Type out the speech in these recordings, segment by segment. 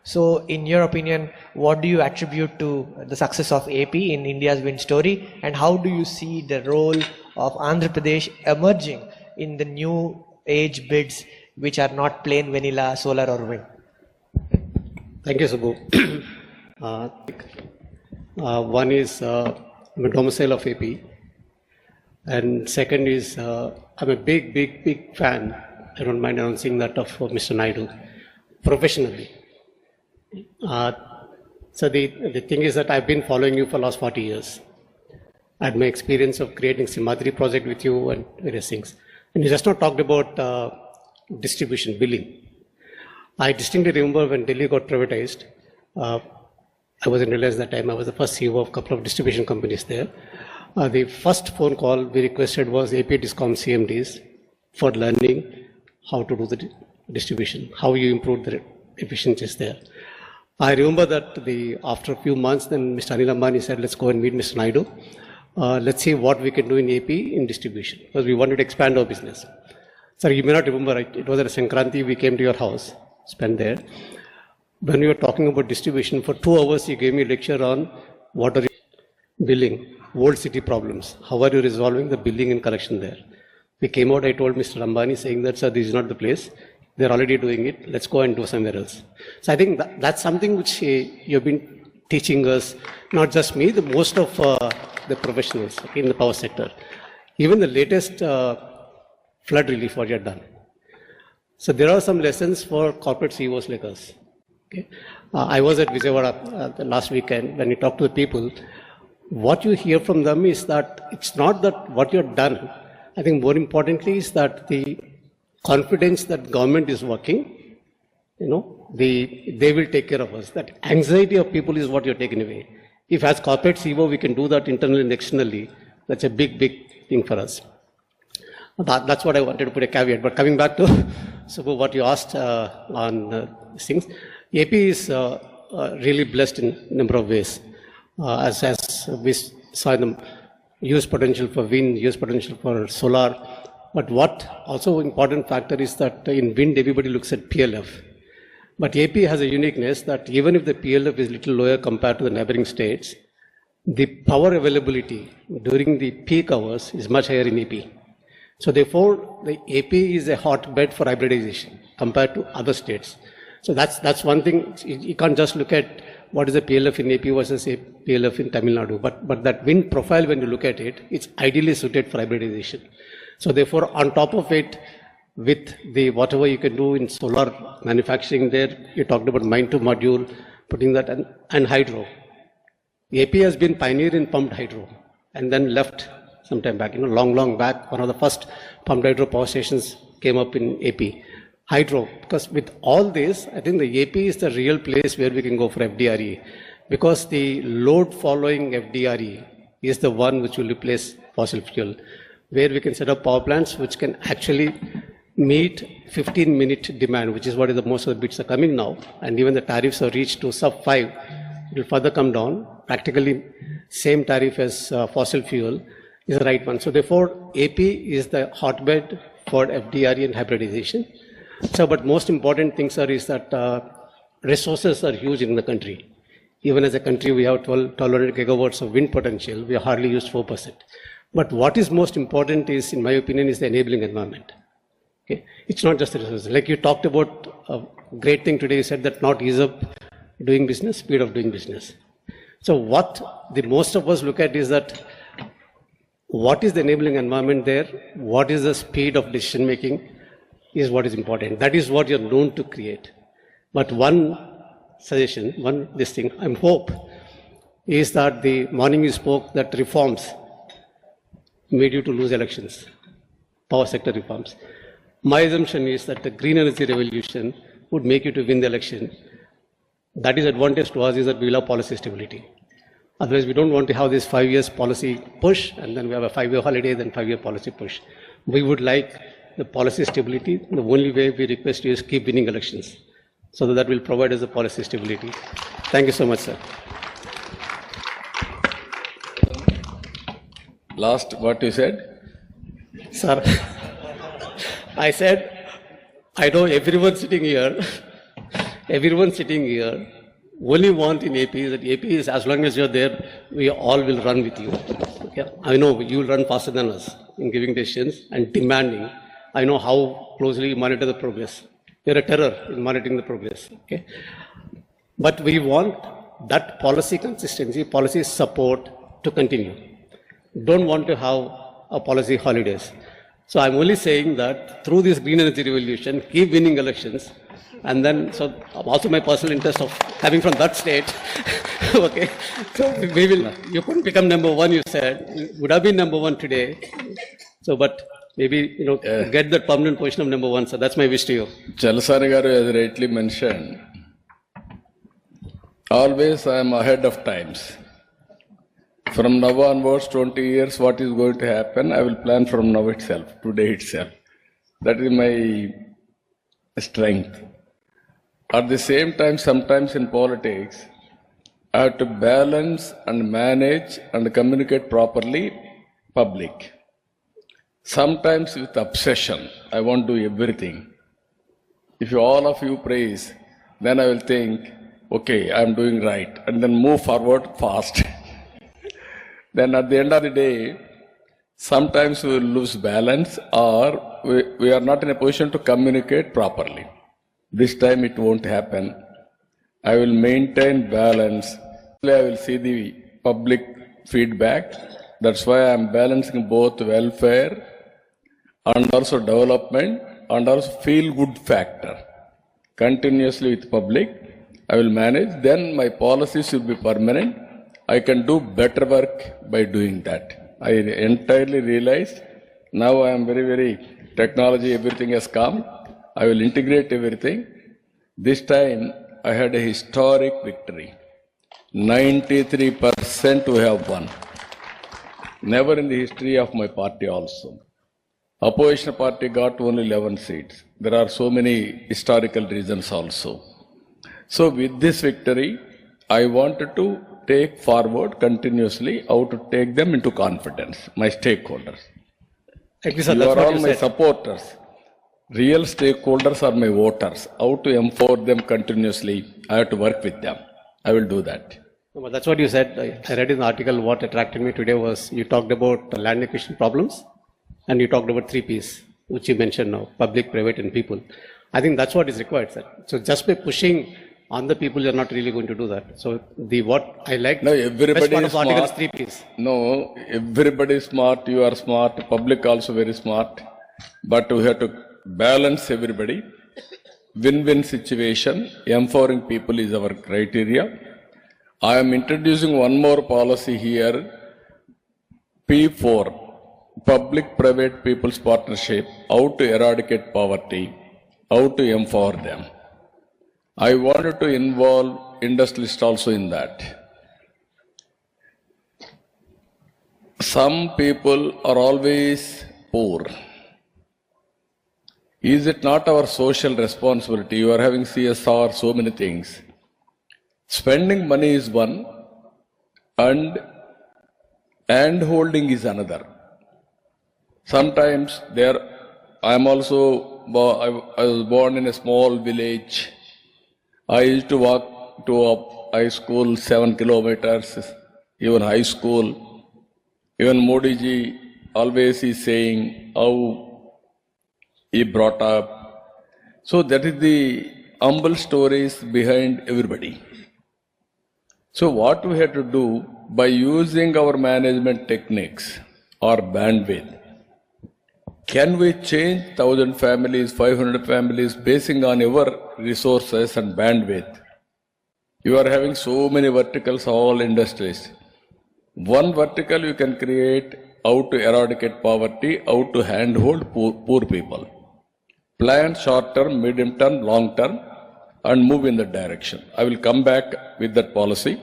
So, in your opinion, what do you attribute to the success of AP in India's wind story, and how do you see the role of Andhra Pradesh emerging in the new age bids, which are not plain vanilla solar or wind? Thank you, Subbu. One is I'm a domicile of AP, and second is I'm a big fan. I don't mind announcing that of Mr. Naidu professionally. So the thing is that I've been following you for the last 40 years. I had my experience of creating Simadri project with you and various things. And you just not talked about distribution, billing. I distinctly remember when Delhi got privatized, I was in Reliance that time. I was the first CEO of a couple of distribution companies there. The first phone call we requested was AP Discom CMDs for learning how to do the distribution, how you improve the efficiencies there. I remember that after a few months, then Mr. Anil Ambani said, let's go and meet Mr. Naidu. Let's see what we can do in AP in distribution, because we wanted to expand our business. Sir, you may not remember, it was at Sankranti, we came to your house, spent there. When we were talking about distribution, for 2 hours, you gave me a lecture on what are you billing, old city problems. How are you resolving the billing and collection there? We came out, I told Mr. Ambani saying that, sir, this is not the place. They're already doing it. Let's go and do somewhere else. So I think that's something which you've been teaching us, not just me, the most of the professionals in the power sector. Even the latest flood relief what you have done. So there are some lessons for corporate CEOs like us. Okay? I was at Vijayawada the last weekend. When you talk to the people, what you hear from them is that it's not that what you have done. I think more importantly is that the confidence that government is working, they will take care of us. That anxiety of people is what you're taking away. If as corporate CEO we can do that internally and externally, that's a big thing for us. That's what I wanted to put a caveat. But coming back to Subbu, what you asked on things, AP is really blessed in a number of ways. As we saw in the use potential for wind, use potential for solar. But what also important factor is that in wind everybody looks at PLF. But AP has a uniqueness that even if the PLF is little lower compared to the neighboring states, the power availability during the peak hours is much higher in AP. So therefore, the AP is a hotbed for hybridization compared to other states. So that's one thing. You can't just look at what is the PLF in AP versus a PLF in Tamil Nadu. But that wind profile, when you look at it, it's ideally suited for hybridization. So therefore, on top of it, with the whatever you can do in solar manufacturing there, you talked about mine to module, putting that and hydro. AP has been pioneer in pumped hydro and then left some time back, long back. One of the first pumped hydro power stations came up in AP. Hydro, because with all this, I think the AP is the real place where we can go for FDRE, because the load following FDRE is the one which will replace fossil fuel, where we can set up power plants which can actually meet 15-minute demand, which is what is the most of the bids are coming now. And even the tariffs have reached to sub 5, it will further come down. Practically same tariff as fossil fuel is the right one. So therefore, AP is the hotbed for FDRE and hybridization. So, but most important thing, sir, is that resources are huge in the country. Even as a country, we have 1,200 gigawatts of wind potential. We have hardly used 4%. But what is most important is, in my opinion, is the enabling environment. Okay? It's not just the resources. Like you talked about a great thing today, you said that not ease up doing business, speed of doing business. So what the most of us look at is that what is the enabling environment there? What is the speed of decision making is what is important. That is what you're known to create. But one suggestion, I hope, is that the morning you spoke that reforms made you to lose elections, power sector reforms. My assumption is that the green energy revolution would make you to win the election. That is advantage to us is that we will have policy stability. Otherwise, we don't want to have this 5 years policy push and then we have a 5-year holiday, then 5-year policy push. We would like the policy stability. The only way we request you is keep winning elections. So that will provide us the policy stability. Thank you so much, sir. Last, what you said? Sir, I said, I know everyone sitting here everyone sitting here only want in AP is that AP is, as long as you're there, we all will run with you. Okay? I know you will run faster than us in giving decisions and demanding. I know how closely you monitor the progress. You're a terror in monitoring the progress. Okay? But we want that policy consistency, policy support to continue. Don't want to have a policy holidays. So I'm only saying that through this green energy revolution, keep winning elections. And then, so also my personal interest of having from that state, okay, so we will, you couldn't become number one, you said, you would have been number one today. So, but maybe, get that permanent position of number one. So that's my wish to you. Janasena garu, as rightly mentioned, always I am ahead of times. From now onwards, 20 years, what is going to happen, I will plan from now itself, today itself. That is my strength. At the same time, sometimes in politics, I have to balance and manage and communicate properly public. Sometimes with obsession, I want to do everything. If all of you praise, then I will think, okay, I am doing right, and then move forward fast. Then at the end of the day, sometimes we will lose balance or we are not in a position to communicate properly. This time it won't happen. I will maintain balance. I will see the public feedback. That's why I am balancing both welfare and also development and also feel good factor. Continuously with public, I will manage. Then my policies will be permanent. I can do better work by doing that. I entirely realized now I am very technology, everything has come. I will integrate everything. This time I had a historic victory. 93% we have won. Never in the history of my party also. Opposition party got only 11 seats. There are so many historical reasons also. So with this victory, I wanted to take forward continuously how to take them into confidence, my stakeholders. Thank you, sir. You That's are what all you my said. supporters. Real stakeholders are my voters. How to empower them continuously, I have to work with them. I will do that. No, but that's what you said. I read in the article, what attracted me today was you talked about land acquisition problems and you talked about 3 Ps, which you mentioned now, public, private and people. I think that's what is required, sir. So just by pushing on the people, you're not really going to do that. So what I like, no, everybody best part is of the article is smart. 3 Ps. No, everybody is smart, you are smart, public also very smart. But we have to balance everybody. Win-win situation, empowering people is our criteria. I am introducing one more policy here, P4, Public-Private People's Partnership, how to eradicate poverty, how to empower them. I wanted to involve industrialists also in that. Some people are always poor. Is it not our social responsibility? You are having CSR, so many things. Spending money is one, and hand-holding is another. Sometimes I was born in a small village. I used to walk to a high school 7 kilometers, even high school. Even Modi ji always is saying how he brought up. So that is the humble stories behind everybody. So what we have to do by using our management techniques or bandwidth, can we change 1,000 families, 500 families basing on our resources and bandwidth? You are having so many verticals, all industries. One vertical you can create how to eradicate poverty, how to handhold poor people. Plan short term, medium term, long term, and move in that direction. I will come back with that policy.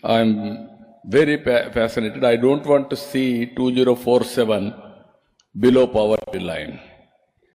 I am very fascinated. I don't want to see 2047 below poverty line.